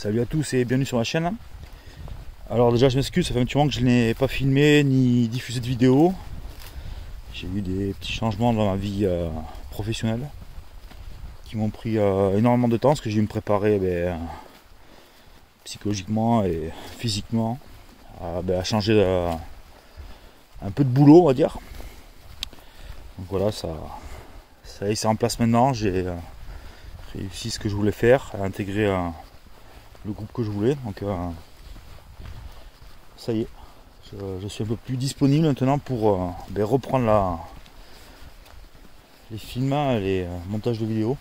Salut à tous et bienvenue sur ma chaîne. Alors déjà je m'excuse, ça fait un petit moment que je n'ai pas filmé ni diffusé de vidéo. J'ai eu des petits changements dans ma vie professionnelle qui m'ont pris énormément de temps parce que j'ai dû me préparer psychologiquement et physiquement à changer un peu de boulot, on va dire. Donc voilà, ça y est, c'est en place maintenant. J'ai réussi ce que je voulais faire, à intégrer le groupe que je voulais. Donc ça y est, je suis un peu plus disponible maintenant pour reprendre les films, les montages de vidéos.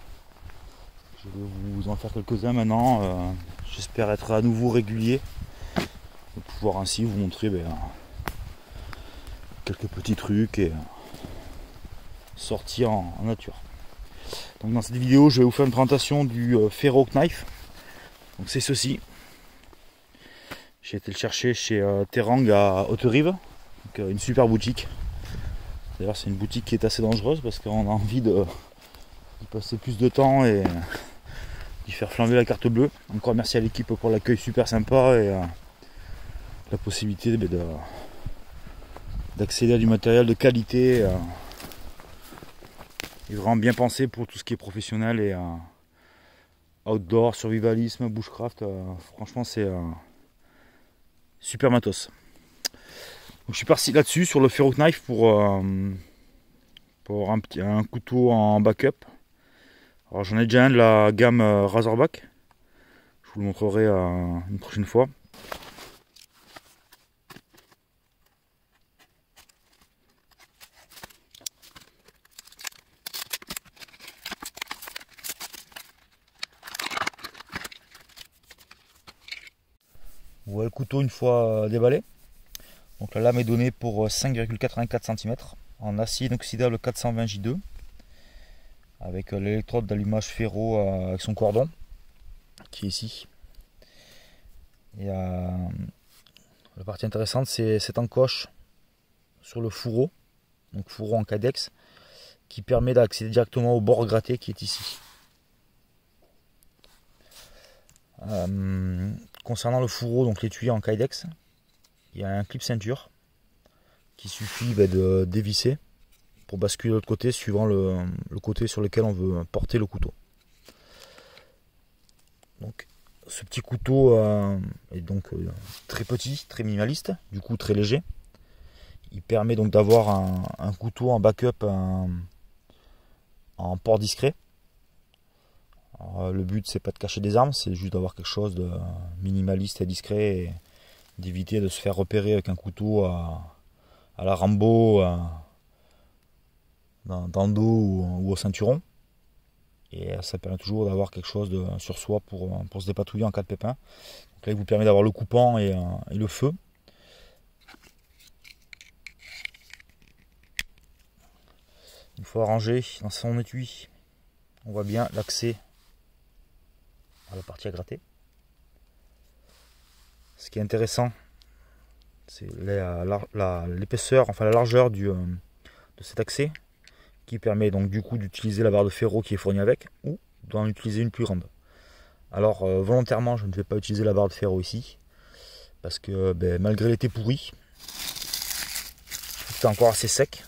Je vais vous en faire quelques-uns maintenant. J'espère être à nouveau régulier et pouvoir ainsi vous montrer quelques petits trucs et sortir en nature. Donc dans cette vidéo, je vais vous faire une présentation du Ferro Knife. Donc c'est ceci. J'ai été le chercher chez Terang à Haute-Rive, une super boutique. D'ailleurs c'est une boutique qui est assez dangereuse parce qu'on a envie d'y passer plus de temps et d'y faire flamber la carte bleue. Encore merci à l'équipe pour l'accueil super sympa et la possibilité d'accéder à du matériel de qualité et vraiment bien pensé pour tout ce qui est professionnel et outdoor, survivalisme, bushcraft. Franchement c'est super matos. Donc, je suis parti là-dessus sur le Ferro Knife pour un couteau en backup. Alors j'en ai déjà un de la gamme Razorback. Je vous le montrerai une prochaine fois. Vous voyez le couteau une fois déballé. Donc la lame est donnée pour 5,84 cm en acier inoxydable 420J2 avec l'électrode d'allumage ferro avec son cordon qui est ici. Et la partie intéressante, c'est cette encoche sur le fourreau, donc fourreau en Kydex, qui permet d'accéder directement au bord gratté qui est ici. Concernant le fourreau, donc l'étui en Kydex, il y a un clip ceinture qui suffit de dévisser pour basculer de l'autre côté suivant le côté sur lequel on veut porter le couteau. Donc ce petit couteau est donc très petit, très minimaliste, du coup très léger. Il permet donc d'avoir un couteau en backup en port discret. Alors, le but c'est pas de cacher des armes, c'est juste d'avoir quelque chose de minimaliste et discret et d'éviter de se faire repérer avec un couteau à la Rambo dans le dos ou au ceinturon. Et ça permet toujours d'avoir quelque chose sur soi pour se dépatouiller en cas de pépin. Donc là il vous permet d'avoir le coupant et le feu. Une fois rangé dans son étui, on voit bien l'accès à la partie à gratter. Ce qui est intéressant, c'est l'épaisseur, enfin la largeur de cet accès qui permet donc du coup d'utiliser la barre de ferro qui est fournie avec ou d'en utiliser une plus grande. Alors volontairement je ne vais pas utiliser la barre de ferro ici parce que malgré l'été pourri, c'est encore assez sec.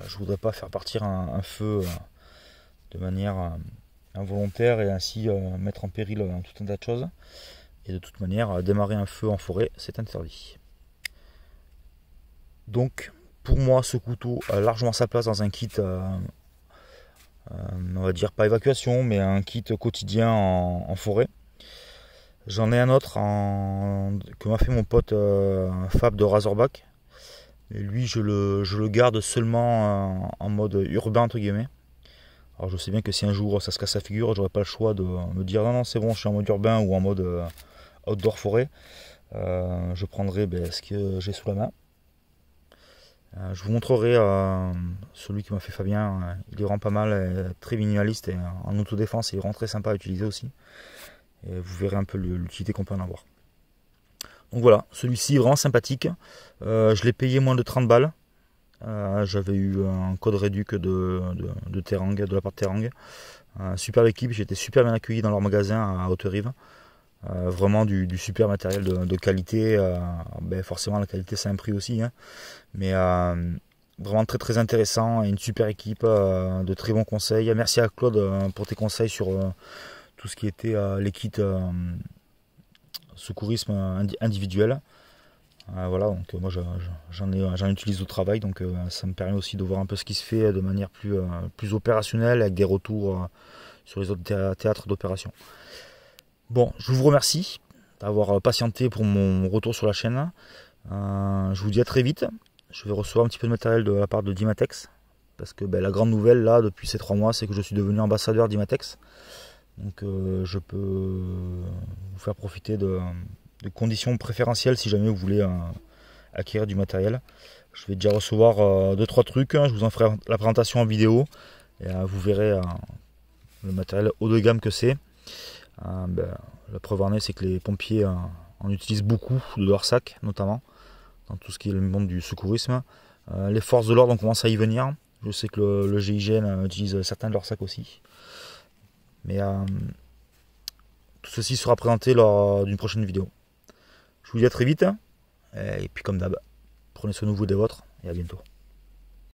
Je voudrais pas faire partir un feu de manière involontaire et ainsi mettre en péril tout un tas de choses. Et de toute manière, démarrer un feu en forêt, c'est interdit. Donc, pour moi, ce couteau a largement sa place dans un kit, on va dire pas évacuation, mais un kit quotidien en forêt. J'en ai un autre que m'a fait mon pote Fab de Razorback. Et lui, je le garde seulement en mode urbain, entre guillemets. Alors je sais bien que si un jour ça se casse la figure, j'aurais pas le choix de me dire non c'est bon, je suis en mode urbain ou en mode outdoor forêt. Je prendrai ce que j'ai sous la main. Je vous montrerai celui qui m'a fait Fabien. Il est vraiment pas mal, très minimaliste et en autodéfense, il est vraiment très sympa à utiliser aussi. Et vous verrez un peu l'utilité qu'on peut en avoir. Donc voilà, celui-ci est vraiment sympathique. Je l'ai payé moins de 30 balles. J'avais eu un code réduc de Terang, de la part de Terang. Super équipe, j'ai été super bien accueilli dans leur magasin à Haute-Rive. Vraiment du super matériel de qualité. Forcément la qualité ça a un prix aussi, hein. Mais vraiment très très intéressant, et une super équipe, de très bons conseils. Merci à Claude pour tes conseils sur tout ce qui était les kits secourisme individuel. Voilà, donc moi j'en utilise au travail, donc ça me permet aussi de voir un peu ce qui se fait de manière plus opérationnelle, avec des retours sur les autres théâtres d'opération. Bon, je vous remercie d'avoir patienté pour mon retour sur la chaîne. Je vous dis à très vite. Je vais recevoir un petit peu de matériel de la part de Dymatex, parce que la grande nouvelle là depuis ces 3 mois, c'est que je suis devenu ambassadeur Dymatex. Donc je peux vous faire profiter de conditions préférentielles si jamais vous voulez acquérir du matériel. Je vais déjà recevoir 2-3 trucs, hein. Je vous en ferai la présentation en vidéo, et vous verrez le matériel haut de gamme que c'est. La preuve en est, c'est que les pompiers en utilisent beaucoup de leur sac, notamment dans tout ce qui est le monde du secourisme. Les forces de l'ordre, on commence à y venir. Je sais que le GIGN utilise certains de leurs sacs aussi. Mais tout ceci sera présenté lors d'une prochaine vidéo. Je vous dis à très vite. Et puis comme d'hab, prenez soin de vous et des vôtres, et à bientôt.